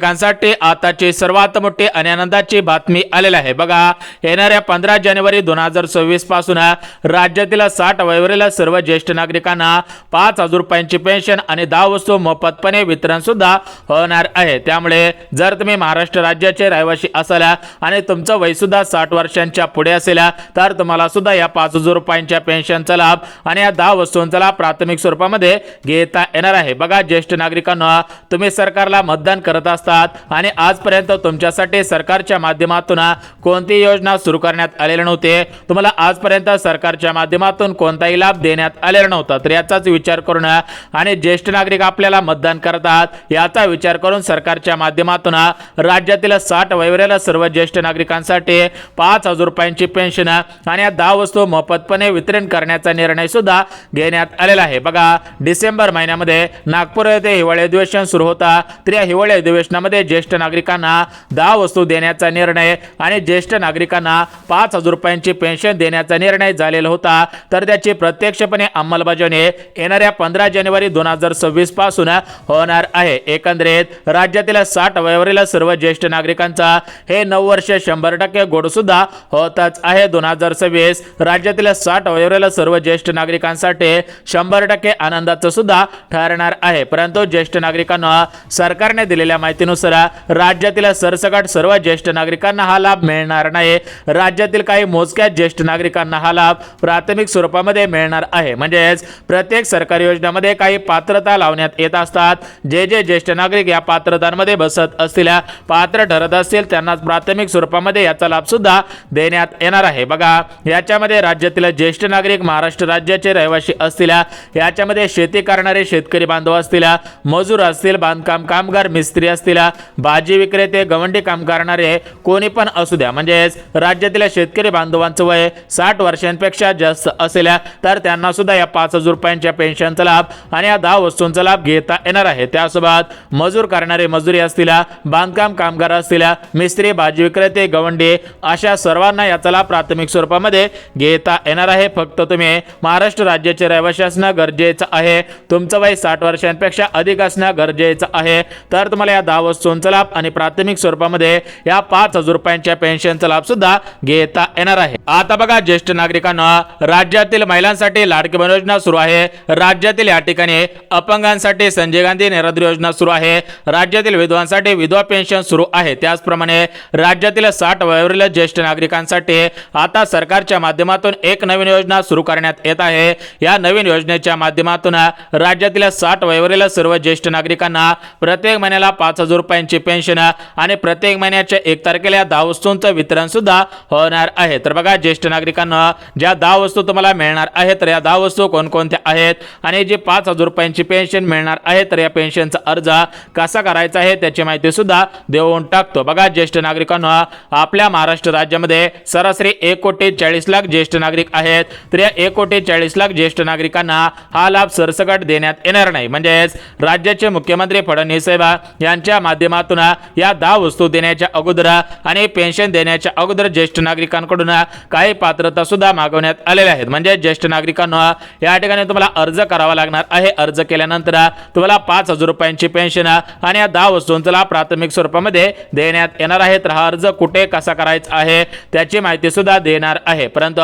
नागरिकांसाठी आताची सर्वात मोठी आणि आनंदाची बातमी आलेली आहे। बघा, येणाऱ्या 15 जानेवारी 2026 पासून राज्यातील 60 वयोवरील सर्व ज्येष्ठ नागरिकांना 5,000 रुपयांची पेन्शन आणि 10 वस्तू मोफतपणे वितरण सुद्धा होणार आहे। त्यामुळे जर तुम्ही महाराष्ट्र राज्याचे रहिवासी असाल आणि तुमचं वय सुद्धा 60 वर्षांच्या पुढे असेल तर तुम्हाला सुद्धा या 5,000 रुपयांच्या पेन्शनचा लाभ आणि या 10 वस्तूंचा लाभ प्राथमिक स्वरूपामध्ये घेता येणार आहे। बघा, ज्येष्ठ नागरिकांना तुम्ही सरकारला मतदान करत असतात आणि आजपर्यंत तुमच्यासाठी सरकारच्या माध्यमातून कोणती योजना सुरू करण्यात आलेली नव्हती, तुम्हाला आजपर्यंत सरकारच्या माध्यमातून कोणताही लाभ देण्यात आलेला नव्हता। तर याचाच विचार करून आणि ज्येष्ठ नागरिक आपल्याला मतदान करतात याचा विचार करून सरकारच्या माध्यमातून राज्यातील 60 वयोवरील सर्व ज्येष्ठ नागरिकांसाठी 5,000 रुपयांची पेन्शन आणि या 10 वस्तू मोफतपणे वितरण करण्याचा निर्णय सुद्धा घेण्यात आलेला आहे। बघा, डिसेंबर महिन्यामध्ये नागपूर येथे हिवाळी अधिवेशन सुरू होता, तर या हिवाळी अधिवेशनामध्ये ज्येष्ठ नागरिकांना 10 वस्तू देण्याचा निर्णय आणि ज्येष्ठ नागरिकांना 5,000 रुपयांची पेन्शन देण्याचा निर्णय झालेला होता। तर त्याची प्रत्यक्षपणे अंमलबजावणी येणाऱ्या 15 जानेवारी 2026 पासून होणार आहे। एकंदरीत राज्यातील 60 वयोवरील सर्व ज्येष्ठ नागरिकांचा हे 9 वर्ष 100% गोड सुद्धा होतच आहे। 2026 राज्यातील 60 वयोवरील सर्व ज्येष्ठ नागरिकांसाठी 100% आनंदाचं सुद्धा ठरणार आहे। परंतु ज्येष्ठ नागरिकांना सरकारने दिलेल्या माहितीनुसार राज्यातील सरसकट सर्व ज्येष्ठ नागरिकांना हा लाभ मिळणार नाही। राज्यातील काही मोजक्या ज्येष्ठ नागरिकांना हा लाभ प्राथमिक स्वरूपामध्ये मिळणार आहे। म्हणजेच प्रत्येक सरकारी योजनेमध्ये काही पात्रता लावण्यात येत असतात। जे ज्येष्ठ नागरिक या पात्रतांमध्ये बसत असतील, पात्र ठरत असतील, त्यांना प्राथमिक स्वरूपामध्ये याचा लाभ सुद्धा देण्यात येणार आहे। बघा, याच्यामध्ये राज्यातील ज्येष्ठ नागरिक महाराष्ट्र राज्याचे रहिवासी असतील, याच्यामध्ये शेती करणारे शेतकरी बांधव असतील, मजूर असतील, बांधकाम कामगार मिस्त्री असतील, भाजी विक्रेते, गवंडी काम करणारे कोणी पण असू द्या, म्हणजेच राज्यातील शेतकरी बांधवांचं वय 60 वर्षांपेक्षा जास्त असेल तर त्यांना सुद्धा या 5,000 रुपयांच्या पेन्शनचा लाभ आणि या 10 वस्तूंचा लाभ घेता येणार आहे। त्यासोबत मजूर करणारे मजुरी असतील, बांधकाम कामगार असतील, मिस्त्री, भाजी विक्रेते, गवंडी अशा सर्वांना याचा लाभ प्राथमिक स्वरूपामध्ये घेता येणार आहे। फक्त तुम्ही महाराष्ट्र राज्याचे रहिवासी असणं गरजेचं आहे, तुमचं वय 60 वर्षांपेक्षा अधिक असणं गरजेचं आहे, तर तुम्हाला या 10 वस्तूंचा लाभ आणि प्राथमिक स्वरूपामध्ये या 5,000 रुपयांच्या पेन्शनचा लाभ सुद्धा घेता येणार आहे। आता बघा, ज्येष्ठ नागरिकांना राज्यातील महिलांसाठी लाडकी बहीण योजना सुरू आहे। राज्यातील या ठिकाणी अपंगांसाठी संजय गांधी निराधार योजना सुरू आहे। राज्यातील विधवांसाठी विधवा पेन्शन सुरू आहे। त्याचप्रमाणे राज्यातील 60 वयोवरील ज्येष्ठ नागरिकांसाठी आता सरकारच्या माध्यमातून एक नवीन योजना सुरू करण्यात येत आहे। या नवीन योजनेच्या माध्यमातून राज्यातील 60 वयोवरील सर्व ज्येष्ठ नागरिकांना प्रत्येक महिन्याला 5,000 रुपयांची पेन्शन आणि प्रत्येक महिन्याच्या 1 तारखेला 10 वस्तूंचं वितरण सुद्धा होणार आहे। तर बघा, ज्येष्ठ नागरिकांना ज्या 10 वस्तू तुम्हाला मिळणार आहेत, तर या 10 वस्तू कोणकोणत्या आहेत आणि जे 5,000 रुपयांची पेन्शन मिळणार आहे, तर या पेन्शनचा अर्ज कसा करायचा आहे त्याची माहिती सुद्धा देऊन टाकतो। बघा, ज्येष्ठ नागरिकांना आपल्या महाराष्ट्र राज्यामध्ये सरासरी 1,40,00,000 ज्येष्ठ नागरिक आहेत। तर या 1,40,00,000 ज्येष्ठ नागरिकांना हा लाभ सरसकट देण्यात येणार नाही। म्हणजेच राज्याचे मुख्यमंत्री फडणवीस साहेब यांच्या माध्यमातून या 10 वस्तू देण्याच्या अगोदर आणि पेन्शन देण्याच्या अगोदर ज्येष्ठ नागरिकांकडून काही पात्रता सुद्धा मागवण्यात आलेल्या आहेत। म्हणजे ज्येष्ठ नागरिकांना या ठिकाणी तुम्हाला अर्ज करावा लागणार आहे। अर्ज केल्यानंतर तुम्हाला 5,000 रुपयांची पेन्शन आणि या 10 वस्तूंचा लाभ प्राथमिक स्वरूपामध्ये देण्यात येणार आहे। तर हा अर्ज कुठे कसा करायचा आहे त्याची माहिती सुद्धा देणार आहे। परंतु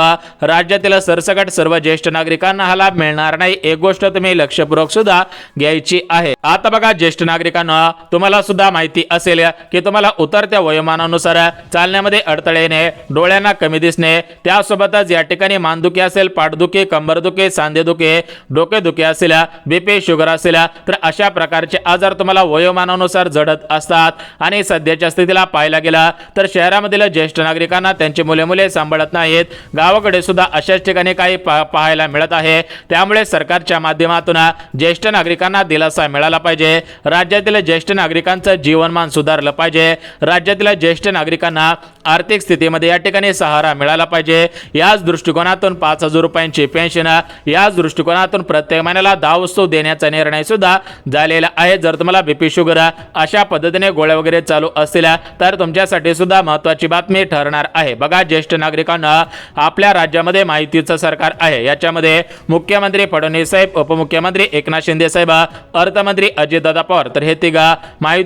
राज्यातील सरसकट सर्व ज्येष्ठ नागरिकांना हा लाभ मिळणार नाही, एक गोष्ट तुम्ही लक्षपूर्वक सुद्धा घ्यायची आहे। आता बघा, ज्येष्ठ नागरिकांना तुम्हाला सुद्धा माहिती असेल की तुम्हाला उतरत्या वयोमानानुसार चालण्यामध्ये अडथळे येणे, डोळ्यांना कमी दिसणे, त्यासोबतच या ठिकाणी मानदुखी असेल, पाठदुखी, कंबरदुखी, सांधेदुखी, डोकेदुखी असेल, बीपी, शुगर असेल, तर अशा प्रकारचे आजार तुम्हाला वयोमानानुसार जडत असतात। आणि सध्याच्या स्थितीला पाहायला गेला तर शहरामधील ज्येष्ठ नागरिकांना त्यांची मुले सांभाळत नाहीत, गावाकडे सुद्धा अशाच ठिकाणी काही पाहायला मिळत आहे। त्यामुळे सरकारच्या माध्यमातून ज्येष्ठ नागरिकांना दिलासा मिळाला पाहिजे, राज्यातील ज्येष्ठ नागरिकांचं जीवनमान सुधारलं पाहिजे, राज्यातील ज्येष्ठ नागरिकांना आर्थिक स्थितीमध्ये या ठिकाणी सहारा मिळाला पाहिजे। याच दृष्टिकोनातून 5,000 रुपयांची पेन्शन, याच दृष्टिकोनातून प्रत्येक महिन्याला 10 वस्तू देण्याचा निर्णय सुद्धा झालेला आहे। जर तुम्हाला बीपी, शुगर अशा पद्धतीने गोळ्या वगैरे चालू असतील तर तुमच्यासाठी सुद्धा महत्त्वाची बातमी ठरणार आहे। बघा, ज्येष्ठ नागरिकांना आपल्या राज्यामध्ये माहितीचं सरकार आहे। याच्यामध्ये मुख्यमंत्री फडणवीस साहेब, उपमुख्यमंत्री एकनाथ शिंदे साहेब, अर्थमंत्री अजितदादा पवार, तर हे तिघा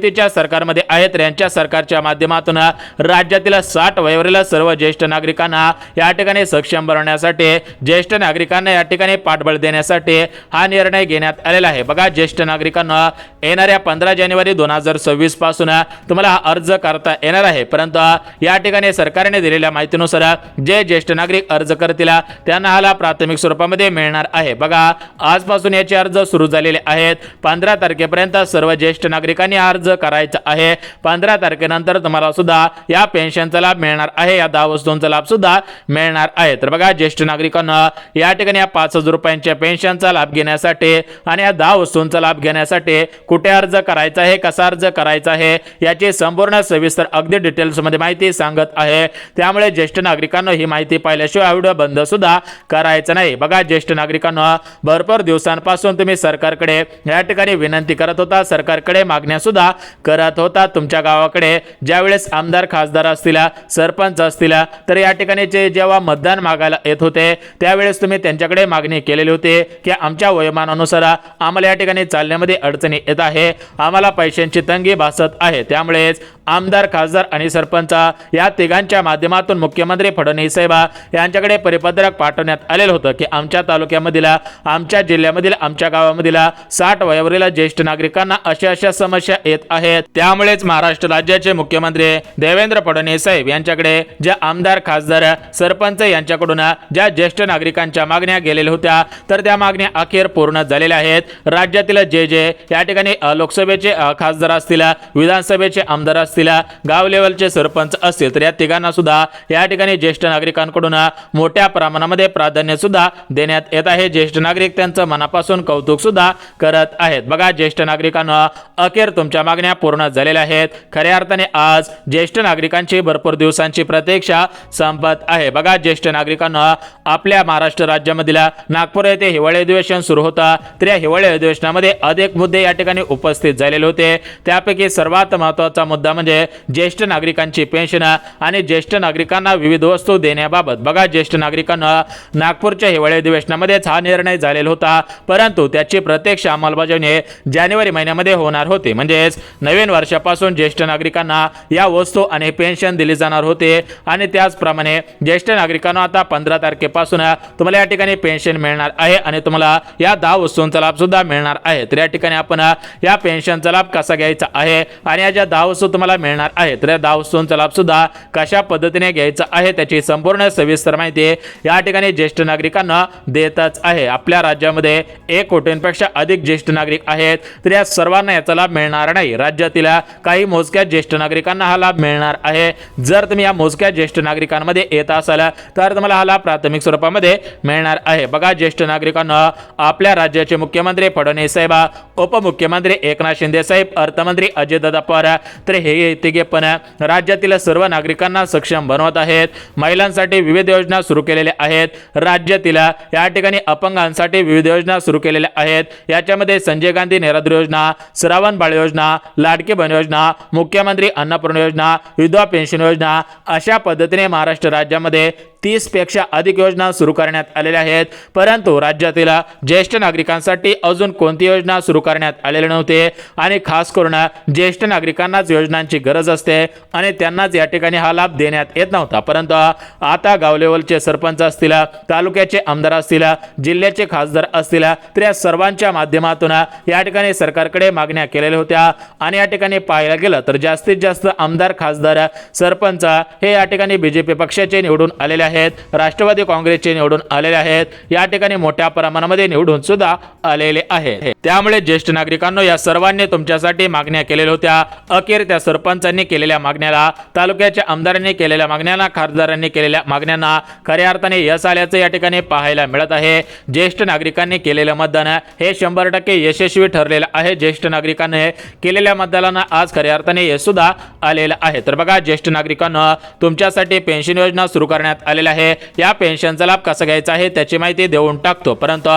महायुतीच्या सरकारमध्ये आहेत तर यांच्या सरकारच्या माध्यमातून राज्यातील 60 वयोवरील सर्व ज्येष्ठ नागरिकांना या ठिकाणी सक्षम बनवण्यासाठी, ज्येष्ठ नागरिकांना या ठिकाणी पाठबळ देण्यासाठी हा निर्णय घेण्यात आलेला आहे। बघा ज्येष्ठ नागरिकांना येणाऱ्या 15 जानेवारी 2026 पासून तुम्हाला हा अर्ज करता येणार आहे, परंतु या ठिकाणी सरकारने दिलेल्या माहितीनुसार जे ज्येष्ठ नागरिक अर्ज करतील त्यांना हा प्राथमिक स्वरूपामध्ये मिळणार आहे। बघा आजपासून याचे अर्ज सुरू झालेले आहेत। 15 तारखेपर्यंत सर्व ज्येष्ठ नागरिकांनी अर्ज करायचा आहे। 15 तारखेनंतर तुम्हाला सुद्धा या पेन्शनचा लाभ मिळणार आहे, या 10 वस्तूंचा लाभ सुद्धा मिळणार आहे। तर बघा ज्येष्ठ नागरिकांना या ठिकाणी या 5000 रुपयांच्या पेन्शनचा लाभ घेण्यासाठी आणि या 10 वस्तूंचा लाभ घेण्यासाठी कुठे अर्ज करायचा आहे, कसा अर्ज करायचा आहे याची संपूर्ण सविस्तर अगदी डिटेल्स मध्ये माहिती सांगत आहे। त्यामुळे ज्येष्ठ नागरिकांना ही माहिती पाहिल्याशिवाय व्हिडिओ बंद सुद्धा करायचा नाही। बघा ज्येष्ठ नागरिकांना भरपूर दिवसांपासून तुम्ही सरकारकडे या ठिकाणी विनंती करत होता, सरकारकडे मागण्या सुद्धा करत होता। तुमच्या गावाकडे ज्यावेळेस आमदार खासदार असतील, सरपंच असतील तर या ठिकाणी जेव्हा मतदान मागायला येत होते त्यावेळेस तुम्ही त्यांच्याकडे मागणी केलेली होती की आमच्या वयोमानानुसार आम्हाला या ठिकाणी चालण्यामध्ये अडचणी येत आहे, आम्हाला पैशांची तंगी भासत आहे। त्यामुळेच आमदार खासदार आणि सरपंच या तिघांच्या माध्यमातून मुख्यमंत्री फडणवीस साहेब यांच्याकडे परिपत्रक पाठवण्यात आलेलं होतं की आमच्या तालुक्यामधील, आमच्या जिल्ह्यामधील, आमच्या गावामधील 60 वयोवरील ज्येष्ठ नागरिकांना अशा समस्या येत आहेत। त्यामुळेच महाराष्ट्र राज्याचे मुख्यमंत्री देवेंद्र फडणवीस साहेब यांच्याकडे ज्या आमदार खासदार सरपंच यांच्याकडून ज्या ज्येष्ठ नागरिकांच्या मागण्या गेलेल्या होत्या तर त्या मागण्या अखेर पूर्ण झालेल्या आहेत। राज्यातील जे या ठिकाणी लोकसभेचे खासदार असतील, विधानसभेचे आमदार असतील, गाव लेवलचे सरपंच असतील तर या तिघांना सुद्धा या ठिकाणी ज्येष्ठ नागरिकांकडून मोठ्या प्रमाणामध्ये प्राधान्य सुद्धा देण्यात येत आहे। ज्येष्ठ नागरिक त्यांचं मनापासून कौतुक सुद्धा करत आहेत। बघा ज्येष्ठ नागरिकांना अखेर तुमच्या मागण्या पूर्ण झालेल्या आहेत। खऱ्या अर्थाने आज ज्येष्ठ नागरिकांची भरपूर दिवसांची प्रतीक्षा संपत आहे। बघा ज्येष्ठ नागरिकांना आपल्या महाराष्ट्र राज्यामधील नागपूर येथे हिवाळी अधिवेशन सुरू होता तर या हिवाळी अधिवेशनामध्ये अनेक मुद्दे या ठिकाणी उपस्थित झालेले होते। त्यापैकी सर्वात महत्त्वाचा मुद्दा म्हणजे ज्येष्ठ नागरिकांची पेन्शन आणि ज्येष्ठ नागरिकांना विविध वस्तू देण्याबाबत। बघा ज्येष्ठ नागरिकांना नागपूरच्या हिवाळी अधिवेशनामध्येच हा निर्णय झालेला होता, परंतु त्याची प्रत्यक्ष अंमलबजावणी जानेवारी महिन्यामध्ये होणार होती। म्हणजेच नवीन वर्षापासून ज्येष्ठ नागरिकांना या वस्तू आणि पेन्शन दिली जाणार होते आणि त्याचप्रमाणे ज्येष्ठ नागरिकांना आता 15 तारखेपासून तुम्हाला या ठिकाणी पेन्शन मिळणार आहे आणि तुम्हाला या 10 वस्तूंचा लाभ सुद्धा मिळणार आहे। तर या ठिकाणी आपण या पेन्शनचा लाभ कसा घ्यायचा आहे आणि या ज्या 10 वस्तू तुम्हाला मिळणार आहे तर या 10 वस्तूंचा लाभ सुद्धा कशा पद्धतीने घ्यायचा आहे त्याची संपूर्ण सविस्तर माहिती या ठिकाणी ज्येष्ठ नागरिकांना देतच आहे। आपल्या राज्यामध्ये 1 कोटींपेक्षा अधिक ज्येष्ठ नागरिक आहेत तर या सर्वांना याचा लाभ मिळणार नाही। राज्यातील काही मोजक्या ज्येष्ठ नागरिकांना हा लाभ मिळणार आहे। जर तुम्ही या मोजक्या ज्येष्ठ नागरिकांमध्ये येत असाल तर तुम्हाला हा लाभ प्राथमिक स्वरूपामध्ये मिळणार आहे। बघा ज्येष्ठ नागरिकांना आपल्या राज्याचे मुख्यमंत्री फडणवीस साहेब, उपमुख्यमंत्री एकनाथ शिंदे साहेब, अर्थमंत्री अजितदादा पवार तर हे तिघे पण राज्यातील सर्व नागरिकांना सक्षम बनवत आहेत। महिलांसाठी विविध योजना सुरू केलेल्या आहेत। राज्यातील या ठिकाणी अपंगांसाठी विविध योजना सुरू केलेल्या आहेत। याच्यामध्ये संजय गांधी निराधार योजना, श्रावण बाळ योजना, लाडकी बहीण योजना, मुख्यमंत्री अन्नपूर्णा योजना, विधवा पेन्शन योजना अशा पद्धतीने महाराष्ट्र राज्यामध्ये 30 पेक्षा अधिक योजना सुरू करण्यात आलेल्या आहेत। परंतु राज्यातील ज्येष्ठ नागरिकांसाठी अजून कोणती योजना सुरू करण्यात आलेली नव्हती आणि खास करून ज्येष्ठ नागरिकांनाच योजनांची गरज असते आणि त्यांनाच या ठिकाणी हा लाभ देण्यात येत नव्हता। परंतु आता गाव लेवलचे सरपंच असतील, तालुक्याचे आमदार असतील, जिल्ह्याचे खासदार असतील तर या सर्वांच्या माध्यमातून या ठिकाणी सरकारकडे मागण्या केलेल्या होत्या आणि या ठिकाणी पाहायला गेलं तर जास्तीत जास्त आमदार, खासदार, सरपंच हे या ठिकाणी बीजेपी पक्षाचे निवडून आलेले आहेत, राष्ट्रवादी काँग्रेसचे निवडून आलेले आहेत, या ठिकाणी मोठ्या प्रमाणामध्ये निवडून सुद्धा आलेले आहेत। त्यामुळे ज्येष्ठ नागरिकांनो या सर्वांनी तुमच्यासाठी मागण्या केलेल्या होत्या। अखेर त्या सरपंचांनी केलेल्या मागण्याला, तालुक्याच्या आमदारांनी केलेल्या मागण्याला, खासदारांनी केलेल्या मागण्यांना खऱ्या अर्थाने यश आल्याचं या ठिकाणी पाहायला मिळत आहे। ज्येष्ठ नागरिकांनी केलेलं मतदान हे 100% यशस्वी ठरलेलं आहे। ज्येष्ठ नागरिकांनी केलेल्या मतदानाला आज खऱ्या अर्थाने यश सुद्धा आलेलं आहे। तर बघा ज्येष्ठ नागरिकांना तुमच्यासाठी पेन्शन योजना सुरू करण्यात आलेली आहे। या पेन्शनचा लाभ कसा घ्यायचा आहे त्याची माहिती देऊन टाकतो, परंतु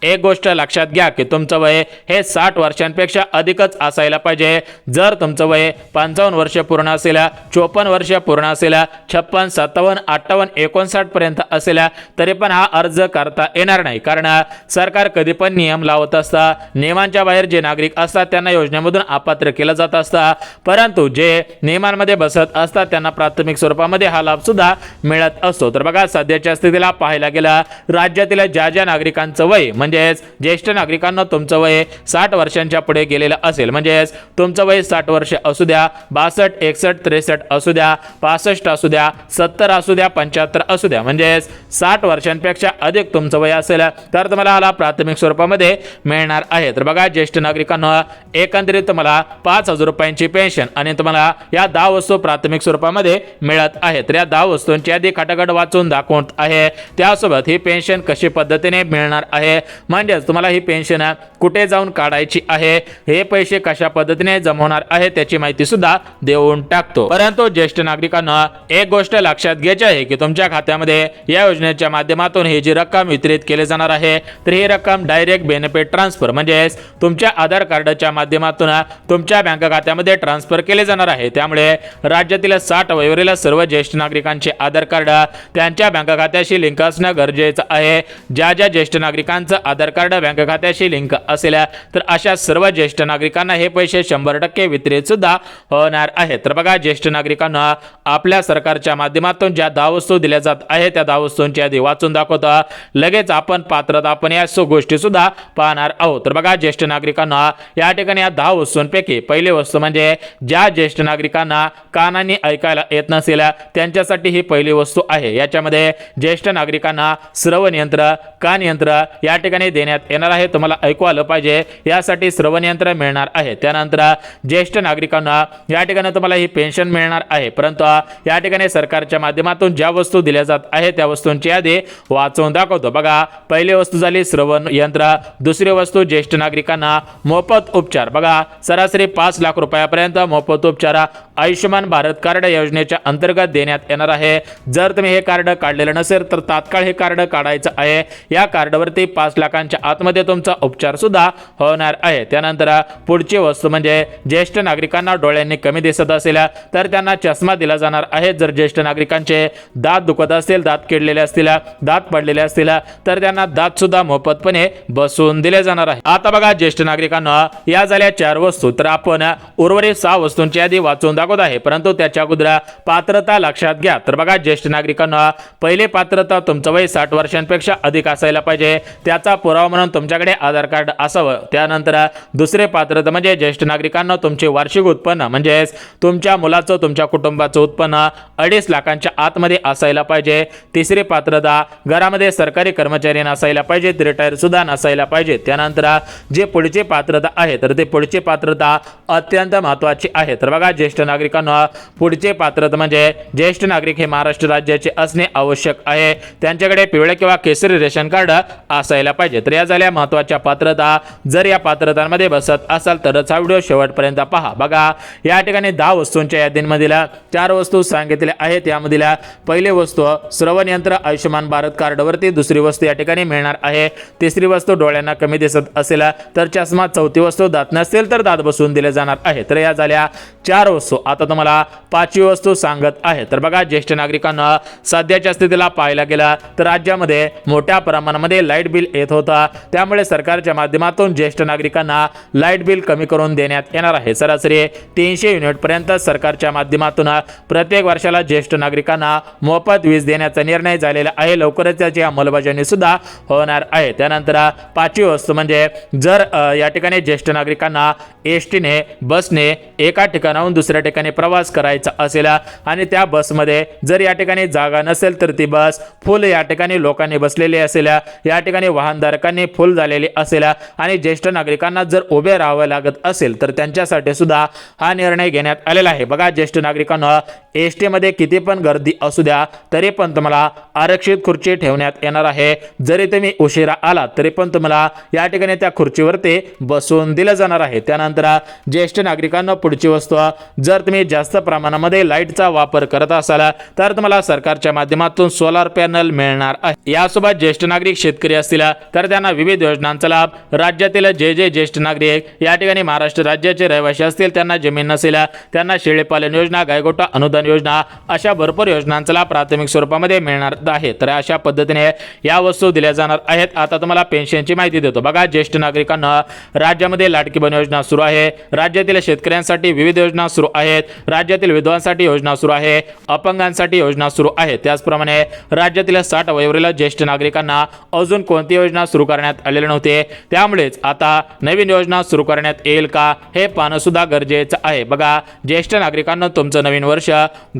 एक गोष्ट लक्षात घ्या की तुमचं वय हे 60 वर्षांपेक्षा अधिकच असायला पाहिजे। जर तुमचं वय 55 वर्ष पूर्ण असेल, 54 वर्ष पूर्ण असेल, 56, 57, 58, 59 पर्यंत असेल तरी पण हा अर्ज करता येणार नाही, कारण सरकार कधी पण नियम लावत असतं। नियमांच्या बाहेर जे नागरिक असतात त्यांना योजनेमधून अपात्र केलं जात असतं, परंतु जे नियमांमध्ये बसत असतात त्यांना प्राथमिक स्वरूपामध्ये हा लाभ सुद्धा मिळत असतो। तर बघा सध्याच्या स्थितीला पाहायला गेलं राज्यातील ज्या नागरिकांचं वय म्हणजेच ज्येष्ठ नागरिकांना तुमचं वय 60 वर्षांच्या पुढे गेलेलं असेल, म्हणजेच तुमचं वय 60 वर्ष असू द्या, 62, 61, 63 असू द्या, 65 असू द्या, 70 असू द्या, 75 असू द्या, म्हणजेच 60 वर्षांपेक्षा अधिक तुमचं वय असेल तर तुम्हाला हा प्राथमिक स्वरूपामध्ये मिळणार आहे। तर बघा ज्येष्ठ नागरिकांना एकंदरीत तुम्हाला 5,000 रुपयांची पेन्शन आणि तुम्हाला या 10 वस्तू प्राथमिक स्वरूपामध्ये मिळत आहेत। तर या 10 वस्तूंची यादी खटाखट वाचून दाखवत आहे, त्यासोबत ही पेन्शन कशी पद्धतीने मिळणार आहे, म्हणजेच तुम्हाला ही पेन्शन कुठे जाऊन काढायची आहे, हे पैसे कशा पद्धतीने जमवणार आहे त्याची माहिती सुद्धा देऊन टाकतो। परंतु ज्येष्ठ नागरिकांना एक गोष्ट लक्षात घ्यायची आहे की तुमच्या खात्यामध्ये या योजनेच्या माध्यमातून ही जी रक्कम वितरित केली जाणार आहे तर ही रक्कम डायरेक्ट बेनिफिट ट्रान्सफर म्हणजेच तुमच्या आधार कार्डच्या माध्यमातून तुमच्या बँक खात्यामध्ये ट्रान्सफर केले जाणार आहे। त्यामुळे राज्यातील 60 वयोवरील सर्व ज्येष्ठ नागरिकांचे आधार कार्ड त्यांच्या बँक खात्याशी लिंक असणं गरजेचं आहे। ज्या ज्येष्ठ नागरिकांचं आधार कार्ड बँक खात्याशी लिंक असेल तर अशा सर्व ज्येष्ठ नागरिकांना हे पैसे 100% वितरित सुद्धा होणार आहे। तर बघा ज्येष्ठ नागरिकांना आपल्या सरकारच्या माध्यमातून ज्या 10 वस्तू दिल्या जात आहेत त्या 10 वस्तूंची यादी वाचून दाखवतो, लगेच आपण पात्रता आपण या गोष्टी सुद्धा पाहणार आहोत। तर बघा ज्येष्ठ नागरिकांना या ठिकाणी या 10 वस्तूंपैकी पहिली वस्तू म्हणजे ज्या ज्येष्ठ नागरिकांना कानांनी ऐकायला येत नसेल त्यांच्यासाठी ही पहिली वस्तू आहे। याच्यामध्ये ज्येष्ठ नागरिकांना श्रवण यंत्र, कान यंत्र या ठिकाणी देण्यात येणार आहे। तुम्हाला ऐकू आलं पाहिजे यासाठी श्रवण यंत्र मिळणार आहे। त्यानंतर ज्येष्ठ नागरिकांना या ठिकाणी तुम्हाला ही पेन्शन मिळणार आहे, परंतु या ठिकाणी सरकारच्या माध्यमातून ज्या वस्तू दिल्या जात आहेत त्या वस्तूंची यादी वाचून दाखवतो। बघा पहिली वस्तू झाली श्रवण यंत्र, दुसरी वस्तू ज्येष्ठ नागरिकांना मोफत उपचार, बघा सरासरी 5 लाख रुपयापर्यंत मोफत उपचार आयुष्यमान भारत कार्ड योजनेच्या अंतर्गत देण्यात येणार आहे। जर तुम्ही हे कार्ड काढलेलं नसेल तर तात्काळ हे कार्ड काढायचं आहे। या कार्डवरती 5 लाखांच्या आतमध्ये तुमचा उपचार सुद्धा होणार आहे। त्यानंतर पुढची वस्तू म्हणजे ज्येष्ठ नागरिकांना डोळ्यांनी कमी दिसत असेल तर त्यांना चष्मा दिला जाणार आहे। जर ज्येष्ठ नागरिकांचे दात दुखत असतील, दात किडलेले असतील, दात पडलेले असतील तर त्यांना दात सुद्धा मोफतपणे बसवून दिले जाणार आहे। आता बघा ज्येष्ठ नागरिकांना या झाल्या 4 वस्तू, तर आपण उर्वरित 6 वस्तूंची यादी वाचून दाखवत आहे, परंतु त्याच्या अगोदर पात्रता लक्षात घ्या। तर बघा ज्येष्ठ नागरिकांना पहिली पात्रता तुमचं वय 60 वर्षांपेक्षा अधिक असायला पाहिजे, त्याचा पुरावा म्हणून तुमच्याकडे आधार कार्ड असावं। त्यानंतर दुसरे पात्रता म्हणजे ज्येष्ठ नागरिकांना तुमचे वार्षिक उत्पन्न म्हणजेच तुमच्या मुलाचं, तुमच्या कुटुंबाचं उत्पन्न 2.5 लाखांच्या आतमध्ये असायला पाहिजे। तिसरी पात्रता घरामध्ये सरकारी कर्मचारी नसायला पाहिजे, रिटायर सुद्धा नसायला पाहिजे। त्यानंतर जे पुढची पात्रता आहे तर ते पुढची पात्रता अत्यंत महत्त्वाची आहे। तर बघा ज्येष्ठ नागरिकांना पुढचे पात्रता म्हणजे ज्येष्ठ नागरिक हे महाराष्ट्र राज्याचे असणे आवश्यक आहे, त्यांच्याकडे पिवळे किंवा केसरी रेशन कार्ड असायला पाहिजे। तर या झाल्या महत्त्वाच्या पात्रता। जर या पात्रतांमध्ये बसत असाल तरच हा व्हिडिओ शेवटपर्यंत पहा। बघा या ठिकाणी 10 वस्तूंच्या यादींमधील 4 वस्तू सांगितल्या आहेत। यामधील पहिली वस्तू श्रवण यंत्र आयुष्यमान भारत कार्डवरती, दुसरी वस्तू या ठिकाणी मिळणार आहे, तिसरी वस्तू डोळ्यांना कमी दिसत असेल तर चष्मा, चौथी वस्तू दात नसतील तर दात बसवून दिले जाणार आहे। तर या झाल्या 4 वस्तू। आता तुम्हाला 5वी वस्तू सांगत आहे। तर बघा ज्येष्ठ नागरिकांना सध्याच्या स्थितीला पाहायला गेला तर राज्यामध्ये मोठ्या प्रमाणामध्ये लाईट बिल येत होता, त्यामुळे सरकारच्या माध्यमातून ज्येष्ठ नागरिकांना लाईट बिल कमी करून देण्यात येणार आहे। सरासरी 300 युनिट पर्यंत सरकारच्या माध्यमातून प्रत्येक वर्षाला ज्येष्ठ नागरिकांना मोफत वीज देण्याचा निर्णय झालेला आहे। लवकरच त्याची अंमलबजावणी सुद्धा होणार आहे। त्यानंतर 5वी वस्तू म्हणजे जर या ठिकाणी ज्येष्ठ नागरिकांना एसटीने, बसने एका ठिकाणाहून दुसऱ्या ठिकाणी प्रवास करायचा असेल आणि त्या बसमध्ये जर या ठिकाणी जागा नसेल तर ती बस फुल या ठिकाणी लोकांनी बसलेली असेल, या ठिकाणी वाहनधारकांनी फुल झालेली असेल आणि ज्येष्ठ नागरिकांना जर उभे राहावे लागत असेल तर त्यांच्यासाठी सुद्धा हा निर्णय घेण्यात आलेला आहे। बघा ज्येष्ठ नागरिकांना एसटी मध्ये किती पण गर्दी असू द्या तरी पण तुम्हाला आरक्षित खुर्ची ठेवण्यात येणार आहे। जरी तुम्ही उशिरा आलात तरी पण तुम्हाला या ठिकाणी त्या खुर्चीवरती बसवून दिलं जाणार आहे। त्यानंतर ज्येष्ठ नागरिकांना पुढची वस्तू, जर तुम्ही जास्त प्रमाणामध्ये लाईटचा वापर करत असाल तर तुम्हाला सरकारच्या माध्यमातून सोलार पॅनल मिळणार आहे। यासोबत ज्येष्ठ नागरिक शेतकरी असतील तर त्यांना विविध योजनांचा लाभ राज्यातील जे ज्येष्ठ नागरिक या ठिकाणी महाराष्ट्र राज्याचे रहिवासी असतील, त्यांना जमीन नसेल, त्यांना शेळीपालन योजना, गायगोठा अनुदान योजना अशा भरपूर योजनांचा लाभ प्राथमिक स्वरूपामध्ये मिळणार आहे. तर अशा पद्धतीने या वस्तू दिल्या जाणार आहेत. आता तुम्हाला पेन्शनची माहिती देतो. बघा, ज्येष्ठ नागरिकांना राज्यामध्ये लाडकी बहीण योजना सुरू आहे, राज्यातील शेतकऱ्यांसाठी विविध योजना सुरू आहेत, राज्यातील विधवांसाठी योजना सुरू आहे, अपंगांसाठी योजना सुरू आहे. त्याचप्रमाणे राज्यातील 60 वयोवरील ज्येष्ठ नागरिकांना अजून कोणती योजना सुरू करण्यात आलेली नव्हते, त्यामुळेच आता नवीन योजना सुरू करण्यात येईल का हे पाहणं सुद्धा गरजेचं आहे. बघा, ज्येष्ठ नागरिकांना तुमचं नवीन वर्ष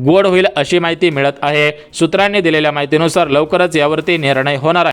गोड होईल अशी माहिती मिळत आहे. सूत्रांनी दिलेल्या माहितीनुसार लवकरच यावरती निर्णय होणार आहे.